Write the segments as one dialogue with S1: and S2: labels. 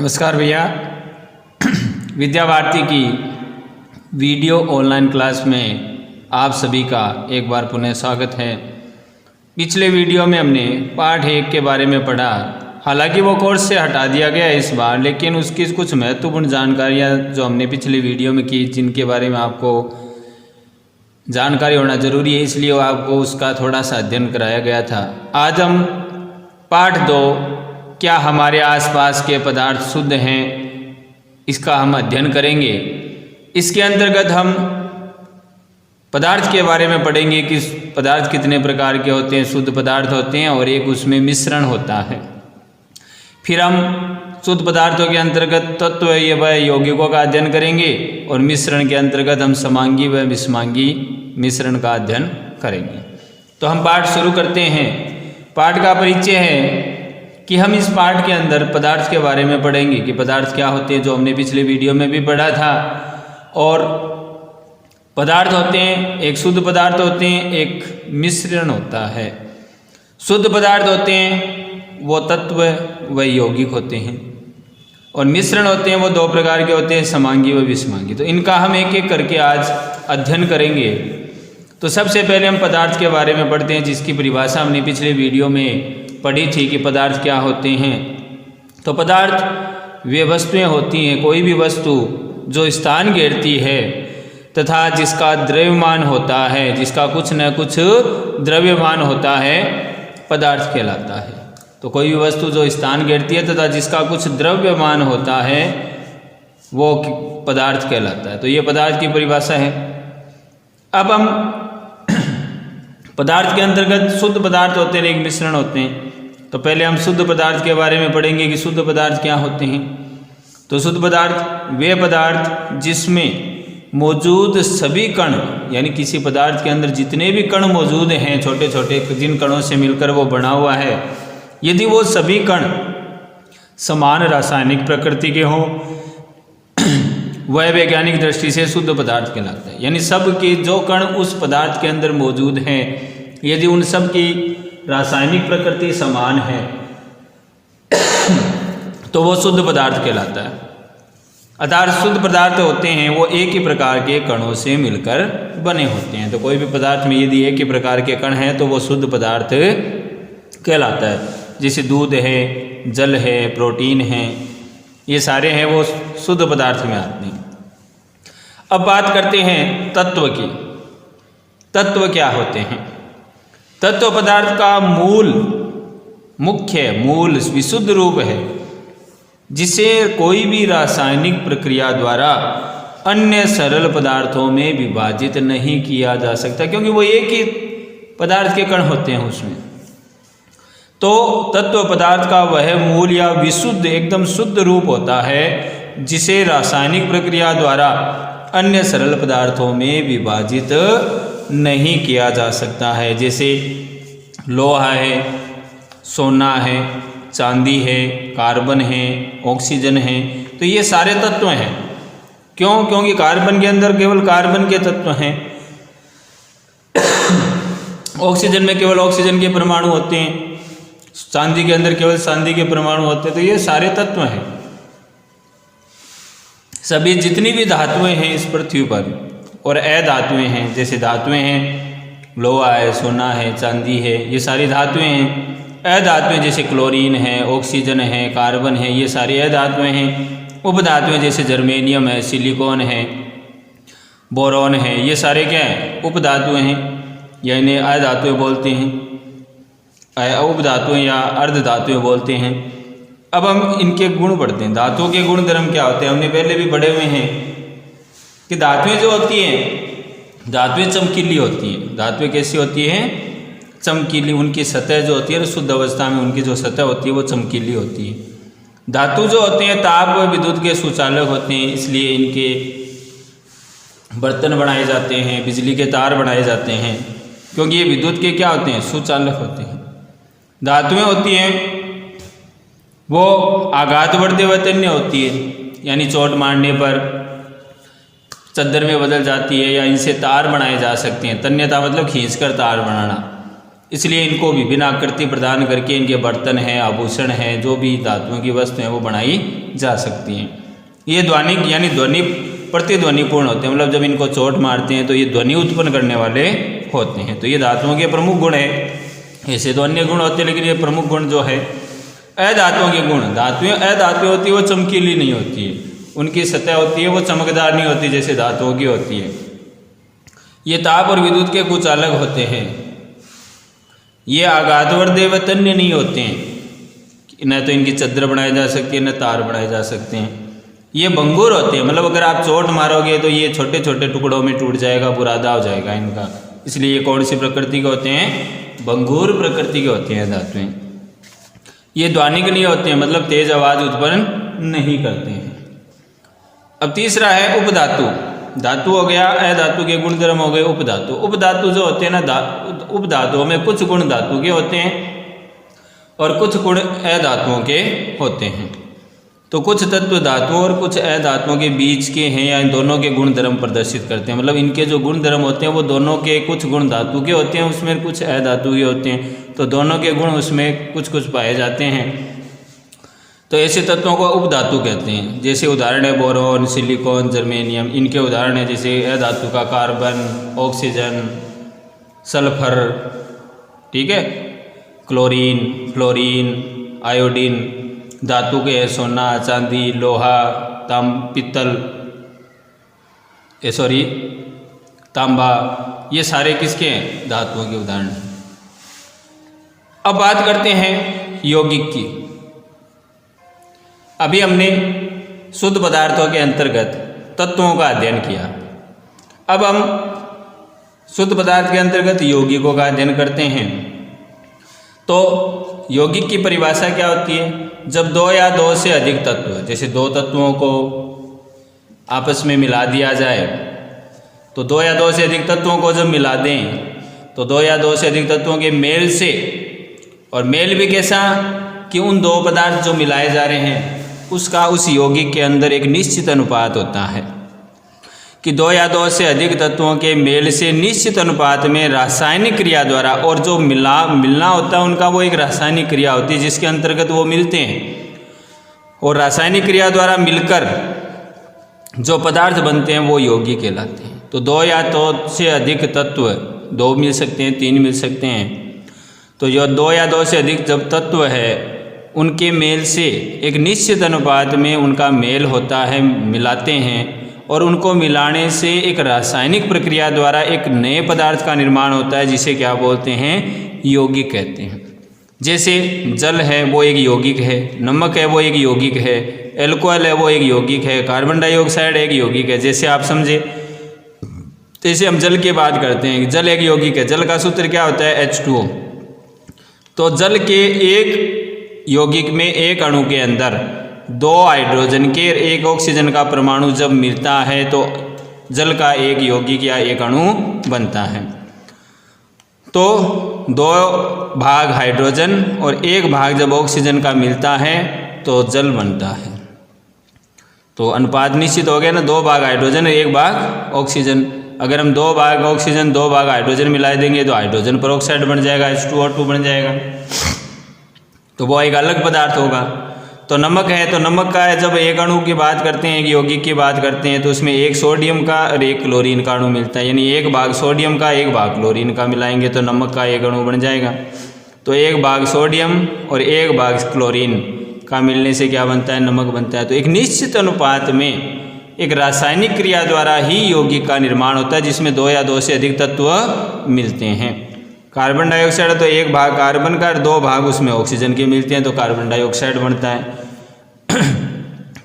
S1: नमस्कार भैया। विद्या भारती की वीडियो ऑनलाइन क्लास में आप सभी का एक बार पुनः स्वागत है। पिछले वीडियो में हमने पाठ 1 के बारे में पढ़ा। हालांकि वो कोर्स से हटा दिया गया है इस बार, लेकिन उसकी कुछ महत्वपूर्ण जानकारियाँ जो हमने पिछले वीडियो में की, जिनके बारे में आपको जानकारी होना जरूरी है, इसलिए आपको उसका थोड़ा सा अध्ययन कराया गया था। आज हम पाठ 2 क्या हमारे आसपास के पदार्थ शुद्ध हैं, इसका हम अध्ययन करेंगे। इसके अंतर्गत हम पदार्थ के बारे में पढ़ेंगे कि पदार्थ कितने प्रकार के होते हैं, शुद्ध पदार्थ होते हैं और एक उसमें मिश्रण होता है। फिर हम शुद्ध पदार्थों के अंतर्गत तत्व व यौगिकों का अध्ययन करेंगे और मिश्रण के अंतर्गत हम समांगी व विषमांगी मिश्रण का अध्ययन करेंगे। तो हम पाठ शुरू करते हैं। पाठ का परिचय है कि हम इस पाठ के अंदर पदार्थ के बारे में पढ़ेंगे कि पदार्थ क्या होते हैं, जो हमने पिछले वीडियो में भी पढ़ा था। और पदार्थ होते हैं, एक शुद्ध पदार्थ होते हैं, एक मिश्रण होता है। शुद्ध पदार्थ होते हैं वो तत्व व यौगिक होते हैं, और मिश्रण होते हैं वो 2 प्रकार के होते हैं, समांगी व विषमांगी। तो इनका हम एक एक करके आज अध्ययन करेंगे। तो सबसे पहले हम पदार्थ के बारे में पढ़ते हैं, जिसकी परिभाषा हमने पिछले वीडियो में पढ़ी थी कि पदार्थ क्या होते हैं। तो पदार्थ वे वस्तुएं होती हैं, कोई भी वस्तु जो स्थान घेरती है तथा जिसका द्रव्यमान होता है, जिसका कुछ न कुछ द्रव्यमान होता है, पदार्थ कहलाता है। तो कोई भी वस्तु जो स्थान घेरती है तथा जिसका कुछ द्रव्यमान होता है, वो पदार्थ कहलाता है। तो ये पदार्थ की परिभाषा है। अब हम पदार्थ के अंतर्गत शुद्ध पदार्थ होते हैं, एक मिश्रण होते हैं। तो पहले हम शुद्ध पदार्थ के बारे में पढ़ेंगे कि शुद्ध पदार्थ क्या होते हैं। तो शुद्ध पदार्थ वे पदार्थ जिसमें मौजूद सभी कण, यानी किसी पदार्थ के अंदर जितने भी कण मौजूद हैं, छोटे छोटे जिन कणों से मिलकर वो बना हुआ है, यदि वो सभी कण समान रासायनिक प्रकृति के हों, वह वैज्ञानिक दृष्टि से शुद्ध पदार्थ कहलाता है। यानी सब के जो कण उस पदार्थ के अंदर मौजूद हैं, यदि उन सब की रासायनिक प्रकृति समान है तो वो शुद्ध पदार्थ कहलाता है। अर्थात शुद्ध पदार्थ होते हैं वो एक ही प्रकार के कणों से मिलकर बने होते हैं। तो कोई भी पदार्थ में यदि एक ही प्रकार के कण हैं तो वो शुद्ध पदार्थ कहलाता है। जैसे दूध है, जल है, प्रोटीन है, ये सारे हैं वो शुद्ध पदार्थ में आते हैं। अब बात करते हैं तत्व की। तत्व क्या होते हैं? तत्व पदार्थ का मुख्य मूल विशुद्ध रूप है, जिसे कोई भी रासायनिक प्रक्रिया द्वारा अन्य सरल पदार्थों में विभाजित नहीं किया जा सकता, क्योंकि वो एक ही पदार्थ के कण होते हैं उसमें। तो तत्व पदार्थ का वह मूल या विशुद्ध एकदम शुद्ध रूप होता है, जिसे रासायनिक प्रक्रिया द्वारा अन्य सरल पदार्थों में विभाजित नहीं किया जा सकता है। जैसे लोहा है, सोना है, चांदी है, कार्बन है, ऑक्सीजन है। तो ये सारे तत्व हैं। क्यों? क्योंकि कार्बन के अंदर केवल कार्बन के तत्व हैं, ऑक्सीजन में केवल ऑक्सीजन के परमाणु होते हैं, चांदी के अंदर केवल चांदी के परमाणु होते हैं। तो ये सारे तत्व हैं। सभी जितनी भी धातुएं हैं इस पृथ्वी पर और अधातुएं हैं, जैसे धातुएं हैं लोहा है, सोना है, चांदी है, ये सारी धातुएं हैं। अधातुएं जैसे क्लोरीन है, ऑक्सीजन है, कार्बन है, ये सारी अधातुएं हैं। उपधातुएं जैसे जर्मेनियम है, सिलिकॉन है, बोरॉन है, ये सारे क्या हैं? उपधातुएं हैं, या इन्हें अधातुएं बोलते हैं, उपधातुएं या अर्धधातुएं बोलते हैं। अब हम इनके गुण पढ़ते हैं। धातुओं के गुण धर्म क्या होते हैं, हमने पहले भी पढ़े हुए हैं कि धातुएं जो होती हैं, धातुएं चमकीली होती हैं। धातुएं कैसी होती हैं? चमकीली। उनकी सतह जो होती है, शुद्ध अवस्था में उनकी जो सतह होती है वो चमकीली होती है। धातु जो होते हैं ताप व विद्युत के सुचालक होते हैं, इसलिए इनके बर्तन बनाए जाते हैं, बिजली के तार बनाए जाते हैं, क्योंकि ये विद्युत के क्या होते हैं? सुचालक होते हैं। धातुएं होती हैं वो आघातवर्ती व तन्य होती है, यानी चोट मारने पर चद्दर में बदल जाती है, या इनसे तार बनाए जा सकते हैं। तन्यता मतलब खींचकर तार बनाना। इसलिए इनको विभिन्न आकृति प्रदान करके इनके बर्तन हैं, आभूषण हैं, जो भी धातुओं की वस्तु हैं वो बनाई जा सकती हैं। ये ध्वनिक यानी ध्वनि प्रतिध्वनिपूर्ण होते हैं, मतलब जब इनको चोट मारते हैं तो ये ध्वनि उत्पन्न करने वाले होते हैं। तो ये धातुओं के प्रमुख गुण है। ऐसे तो अन्य गुण होते हैं, लेकिन ये प्रमुख गुण जो है अधातुओं के गुण। धातुएं अधातुएं होती है, वो चमकीली नहीं होती है, उनकी सतह होती है वो चमकदार नहीं होती जैसे धातुओं की होती है। ये ताप और विद्युत के कुछ अलग होते हैं। ये आघातवर्धक व तन्य नहीं होते हैं, न तो इनकी चद्दर बनाई जा सकती है न तार बनाए जा सकते हैं। ये भंगुर होते हैं, मतलब अगर आप चोट मारोगे तो ये छोटे छोटे टुकड़ों में टूट जाएगा, बुरादा हो जाएगा इनका। इसलिए ये कौन सी प्रकृति के होते हैं? भंगुर प्रकृति के होते हैं धातुएं। ये ध्वनिक नहीं होते हैं, मतलब तेज आवाज उत्पन्न नहीं करते हैं। अब तीसरा है उपधातु। धातु हो गया, अधातु के गुणधर्म हो गए उपधातु। उपधातु जो होते हैं ना, उपधातुओं में कुछ गुण धातु के होते हैं और कुछ गुण अधातुओं के होते हैं। तो कुछ तत्व धातुओं और कुछ अधातुओं के बीच के हैं या इन दोनों के गुण धर्म प्रदर्शित करते हैं। मतलब इनके जो गुण धर्म होते हैं वो दोनों के कुछ गुण धातु के होते हैं, उसमें कुछ अधातु के होते हैं। तो दोनों के गुण उसमें कुछ कुछ पाए जाते हैं। तो ऐसे तत्वों को उपधातु कहते हैं। जैसे उदाहरण है बोरोन, सिलिकॉन, जर्मेनियम। इनके उदाहरण है जैसे अधातु का कार्बन, ऑक्सीजन, सल्फर, ठीक है, क्लोरीन, फ्लोरीन, आयोडीन। धातु के है सोना, चांदी, लोहा, पित्तल, तांबा। ये सारे किसके हैं? धातुओं के उदाहरण हैं। अब बात करते हैं यौगिक की। अभी हमने शुद्ध पदार्थों के अंतर्गत तत्वों का अध्ययन किया। अब हम शुद्ध पदार्थ के अंतर्गत यौगिकों का अध्ययन करते हैं। तो यौगिक की परिभाषा क्या होती है? जब दो या दो से अधिक तत्व, जैसे दो तत्वों को आपस में मिला दिया जाए, तो दो या दो से अधिक तत्वों को जब मिला दें तो दो या दो से अधिक तत्वों के मेल से, और मेल भी कैसा कि उन दो पदार्थ जो मिलाए जा रहे हैं उसका उस यौगिक के अंदर एक निश्चित अनुपात होता है कि दो या दो से अधिक तत्वों के मेल से निश्चित अनुपात में रासायनिक क्रिया द्वारा, और जो मिलना होता है उनका वो एक रासायनिक क्रिया होती है जिसके अंतर्गत वो मिलते हैं, और रासायनिक क्रिया द्वारा मिलकर जो पदार्थ बनते हैं वो यौगिक कहलाते हैं। तो दो या दो से अधिक तत्व, दो मिल सकते हैं, तीन मिल सकते हैं। तो जो दो या दो से अधिक जब तत्व है उनके मेल से एक निश्चित अनुपात में उनका मेल होता है, मिलाते हैं, और उनको मिलाने से एक रासायनिक प्रक्रिया द्वारा एक नए पदार्थ का निर्माण होता है जिसे क्या बोलते हैं? यौगिक कहते हैं। जैसे जल है वो एक यौगिक है, नमक है वो एक यौगिक है, एल्कोहल है वो एक यौगिक है, कार्बन डाइऑक्साइड एक यौगिक है। जैसे आप समझे, जैसे हम जल की बात करते हैं, जल एक यौगिक है। जल का सूत्र क्या होता है? H2O। तो जल के एक यौगिक में एक अणु के अंदर दो हाइड्रोजन के एक ऑक्सीजन का परमाणु जब मिलता है तो जल का एक यौगिक या एक अणु बनता है। तो दो भाग हाइड्रोजन और एक भाग जब ऑक्सीजन का मिलता है तो जल बनता है। तो अनुपात निश्चित हो गया ना, दो भाग हाइड्रोजन एक भाग ऑक्सीजन। अगर हम दो भाग ऑक्सीजन दो भाग हाइड्रोजन मिला देंगे तो हाइड्रोजन पेरोक्साइड बन जाएगा, H2O2 बन जाएगा। तो वो एक अलग पदार्थ होगा। तो नमक है, तो नमक का है जब एक अणु की बात करते हैं, एक यौगिक की बात करते हैं, तो उसमें एक सोडियम का और एक क्लोरीन का अणु मिलता है, यानी एक भाग सोडियम का एक भाग क्लोरीन का मिलाएंगे तो नमक का एक अणु बन जाएगा। तो एक भाग सोडियम और एक भाग क्लोरीन का मिलने से क्या बनता है? नमक बनता है। तो एक निश्चित अनुपात में एक रासायनिक क्रिया द्वारा ही यौगिक का निर्माण होता है जिसमें दो या दो से अधिक तत्व मिलते हैं। कार्बन डाइऑक्साइड तो एक भाग कार्बन का और दो भाग उसमें ऑक्सीजन के मिलते हैं तो कार्बन डाइऑक्साइड बनता है।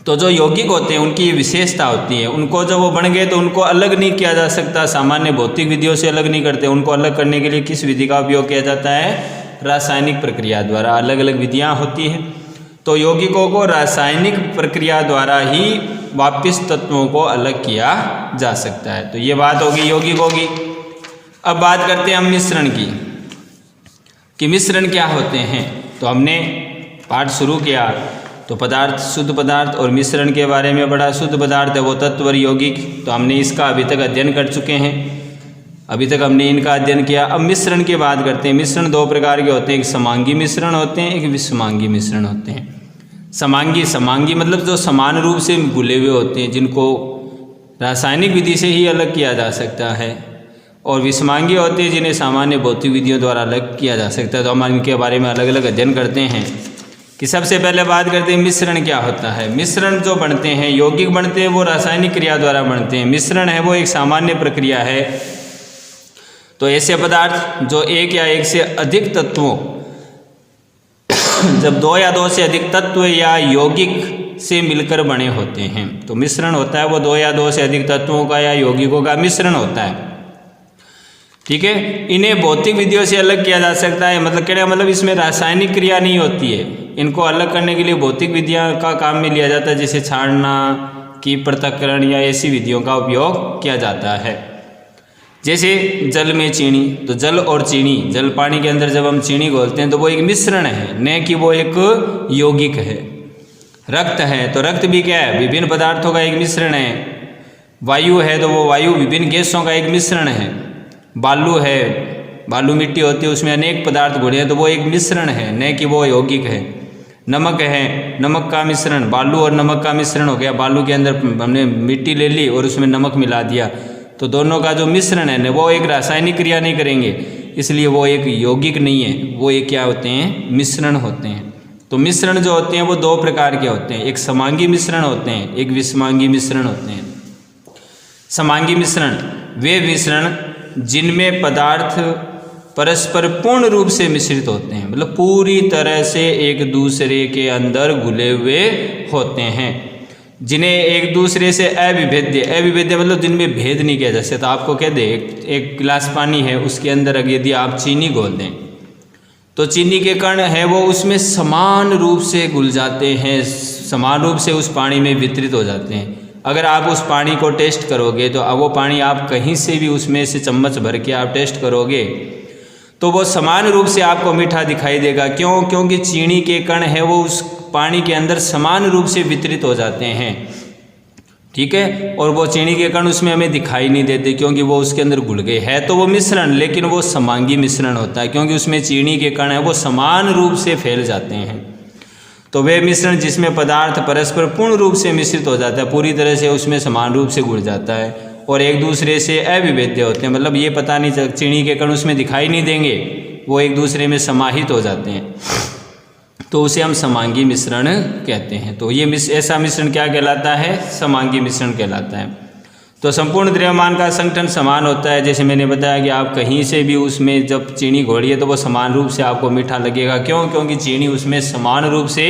S1: तो जो यौगिक होते हैं उनकी विशेषता होती है, उनको जब वो बन गए तो उनको अलग नहीं किया जा सकता, सामान्य भौतिक विधियों से अलग नहीं करते। उनको अलग करने के लिए किस विधि का उपयोग किया जाता है? रासायनिक प्रक्रिया द्वारा। अलग अलग विधियाँ होती हैं। तो यौगिकों को रासायनिक प्रक्रिया द्वारा ही वापिस तत्वों को अलग किया जा सकता है। तो ये बात होगी यौगिकों की। अब बात करते हैं हम मिश्रण की कि मिश्रण क्या होते हैं। तो हमने पाठ शुरू किया तो पदार्थ, शुद्ध पदार्थ और मिश्रण के बारे में पढ़ा। शुद्ध पदार्थ है वो तत्व और यौगिक, तो हमने इसका अभी तक अध्ययन कर चुके हैं। अभी तक हमने इनका अध्ययन किया। अब मिश्रण की बात करते हैं। मिश्रण दो प्रकार के होते हैं, एक समांगी मिश्रण होते हैं, एक विषमांगी मिश्रण होते हैं। समांगी मतलब जो समान रूप से घुले हुए होते हैं, जिनको रासायनिक विधि से ही अलग किया जा सकता है, और विषमांगी होते हैं जिन्हें सामान्य भौतिक विधियों द्वारा अलग किया जा सकता है। तो हम इनके बारे में अलग अलग अध्ययन करते हैं कि सबसे पहले बात करते हैं मिश्रण क्या होता है। मिश्रण जो बनते हैं, यौगिक बनते हैं, वो रासायनिक क्रिया द्वारा बनते हैं। मिश्रण है वो एक सामान्य प्रक्रिया है। तो ऐसे पदार्थ जो एक या एक से अधिक तत्वों जब दो या दो से अधिक तत्व या यौगिक से मिलकर बने होते हैं, तो मिश्रण होता है वो दो या दो से अधिक तत्वों का या यौगिकों का मिश्रण होता है। ठीक है, इन्हें भौतिक विधियों से अलग किया जा सकता है। मतलब क्या, मतलब इसमें रासायनिक क्रिया नहीं होती है। इनको अलग करने के लिए भौतिक विधियां का काम में लिया जाता है, जैसे छानना की पृथक्करण या ऐसी विधियों का उपयोग किया जाता है। जैसे जल में चीनी, तो जल और चीनी, जल पानी के अंदर जब हम चीनी घोलते हैं तो वो एक मिश्रण है, न कि वो एक यौगिक है। रक्त है तो रक्त भी क्या है, विभिन्न पदार्थों का एक मिश्रण है। वायु है तो वो वायु विभिन्न गैसों का एक मिश्रण है। बालू है, बालू मिट्टी होती है, उसमें अनेक पदार्थ घुले हैं तो वो एक मिश्रण है, न कि वो यौगिक है। नमक है, नमक का मिश्रण, बालू और नमक का मिश्रण हो गया। बालू के अंदर हमने मिट्टी ले ली और उसमें नमक मिला दिया, तो दोनों का जो मिश्रण है वो एक रासायनिक क्रिया नहीं करेंगे, इसलिए वो एक यौगिक नहीं है, वो एक क्या होते हैं, मिश्रण होते हैं। तो मिश्रण जो होते हैं वो दो प्रकार के होते हैं, एक समांगी मिश्रण होते हैं, एक विषमांगी मिश्रण होते हैं। समांगी मिश्रण वे मिश्रण जिनमें पदार्थ परस्पर पूर्ण रूप से मिश्रित होते हैं, मतलब पूरी तरह से एक दूसरे के अंदर घुले हुए होते हैं, जिन्हें एक दूसरे से अविभेद्य मतलब जिनमें भेद नहीं किया जा सकता। आपको कह दे एक गिलास पानी है, उसके अंदर अगर यदि आप चीनी घोल दें तो चीनी के कण है वो उसमें समान रूप से घुल जाते हैं, समान रूप से उस पानी में वितरित हो जाते हैं। अगर आप उस पानी को टेस्ट करोगे तो अब वो पानी आप कहीं से भी उसमें से चम्मच भर के आप टेस्ट करोगे तो वो समान रूप से आपको मीठा दिखाई देगा। क्यों? क्योंकि चीनी के कण है वो उस पानी के अंदर समान रूप से वितरित हो जाते हैं। ठीक है, और वो चीनी के कण उसमें हमें दिखाई नहीं देते क्योंकि वो उसके अंदर घुल गए। है तो वो मिश्रण, लेकिन वो समांगी मिश्रण होता है क्योंकि उसमें चीनी के कण है वो समान रूप से फैल जाते हैं। तो वे मिश्रण जिसमें पदार्थ परस्पर पूर्ण रूप से मिश्रित हो जाता है, पूरी तरह से उसमें समान रूप से घुल जाता है और एक दूसरे से अविभेद्य होते हैं, मतलब ये पता नहीं चल, चीनी के कण उसमें दिखाई नहीं देंगे, वो एक दूसरे में समाहित हो जाते हैं, तो उसे हम समांगी मिश्रण कहते हैं। तो ये ऐसा मिश्रण क्या कहलाता है, समांगी मिश्रण कहलाता है। तो संपूर्ण द्रव्यमान का संगठन समान होता है। जैसे मैंने बताया कि आप कहीं से भी उसमें जब चीनी घोलिए तो वो समान रूप से आपको मीठा लगेगा। क्यों? क्योंकि चीनी उसमें समान रूप से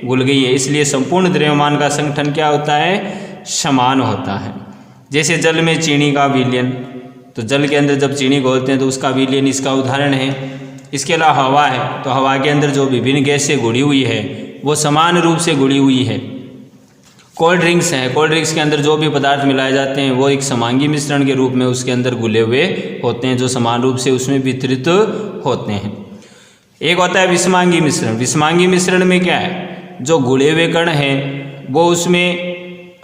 S1: घुल गई है, इसलिए संपूर्ण द्रव्यमान का संगठन क्या होता है, समान होता है। जैसे जल में चीनी का विलयन, तो जल के अंदर जब चीनी घोलते हैं तो उसका विलयन इसका उदाहरण है। इसके अलावा हवा है, तो हवा के अंदर जो विभिन्न गैस से जुड़ी हुई है वो समान रूप से जुड़ी हुई है। कोल्ड ड्रिंक्स हैं, कोल्ड ड्रिंक्स के अंदर जो भी पदार्थ मिलाए जाते हैं वो एक समांगी मिश्रण के रूप में उसके अंदर घुले हुए होते हैं, जो समान रूप से उसमें वितरित होते हैं। एक होता है विषमांगी मिश्रण। विषमांगी मिश्रण में क्या है, जो घुले हुए कण हैं वो उसमें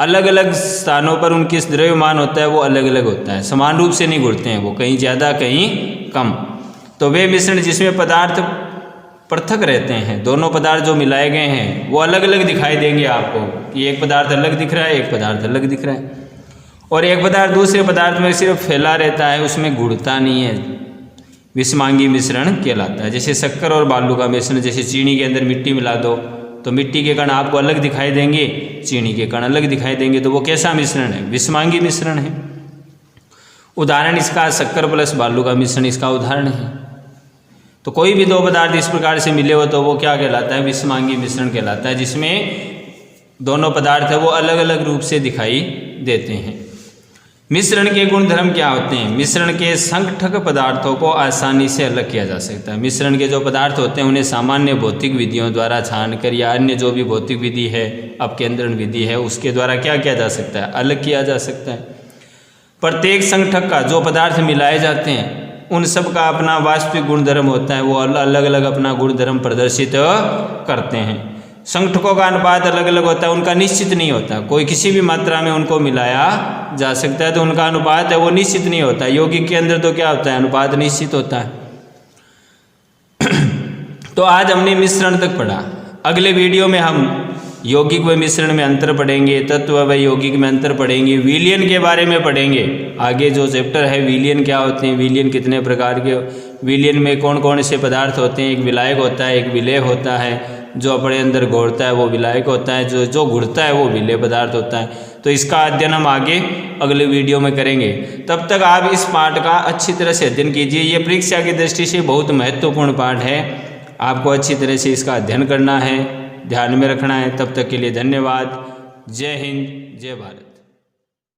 S1: अलग अलग स्थानों पर उनके द्रव्यमान होता है वो अलग अलग होता है, समान रूप से नहीं घुलते हैं, वो कहीं ज़्यादा कहीं कम। तो वे मिश्रण जिसमें पदार्थ पृथक रहते हैं, दोनों पदार्थ जो मिलाए गए हैं वो अलग अलग दिखाई देंगे आपको, कि एक पदार्थ अलग दिख रहा है, एक पदार्थ अलग दिख रहा है, और एक पदार्थ दूसरे पदार्थ में सिर्फ फैला रहता है, उसमें घुलता नहीं है, विषमांगी मिश्रण कहलाता है। जैसे शक्कर और बालू का मिश्रण, जैसे चीनी के अंदर मिट्टी मिला दो तो मिट्टी के कण आपको अलग दिखाई देंगे, चीनी के कण अलग दिखाई देंगे, तो वो कैसा मिश्रण है, विषमांगी मिश्रण है। उदाहरण इसका शक्कर प्लस बालू का मिश्रण इसका उदाहरण है। तो कोई भी दो पदार्थ इस प्रकार से मिले हो तो वो क्या कहलाता है, विषमांगी मिश्रण कहलाता है, जिसमें दोनों पदार्थ है वो अलग अलग रूप से दिखाई देते हैं। मिश्रण के गुण धर्म क्या होते हैं? मिश्रण के संगठक पदार्थों को आसानी से अलग किया जा सकता है। मिश्रण के जो पदार्थ होते हैं उन्हें सामान्य भौतिक विधियों द्वारा छानकर या अन्य जो भी भौतिक विधि है, अपकेंद्रण विधि है, उसके द्वारा क्या किया जा सकता है, अलग किया जा सकता है। प्रत्येक संगठक का जो पदार्थ मिलाए जाते हैं उन सब का अपना वास्तविक गुणधर्म होता है, वो अलग अलग अपना गुणधर्म प्रदर्शित करते हैं। संगठकों का अनुपात अलग अलग होता है, उनका निश्चित नहीं होता, कोई किसी भी मात्रा में उनको मिलाया जा सकता है, तो उनका अनुपात है वो निश्चित नहीं होता। यौगिक के अंदर तो क्या होता है, अनुपात निश्चित होता है। तो आज हमने मिश्रण तक पढ़ा। अगले वीडियो में हम यौगिक व मिश्रण में अंतर पढ़ेंगे, तत्व व यौगिक में अंतर पढ़ेंगे, विलयन के बारे में पढ़ेंगे। आगे जो चैप्टर है विलयन क्या होते हैं, विलयन कितने प्रकार के, विलयन में कौन कौन से पदार्थ होते हैं, एक विलायक होता है, एक विलेय होता है, जो अपने अंदर घोलता है वो विलायक होता है, जो घुलता है वो विलेय पदार्थ होता है। तो इसका अध्ययन हम आगे अगले वीडियो में करेंगे। तब तक आप इस पाठ का अच्छी तरह से अध्ययन कीजिए। ये परीक्षा की दृष्टि से बहुत महत्वपूर्ण पाठ है, आपको अच्छी तरह से इसका अध्ययन करना है, ध्यान में रखना है। तब तक के लिए धन्यवाद। जय हिंद, जय भारत।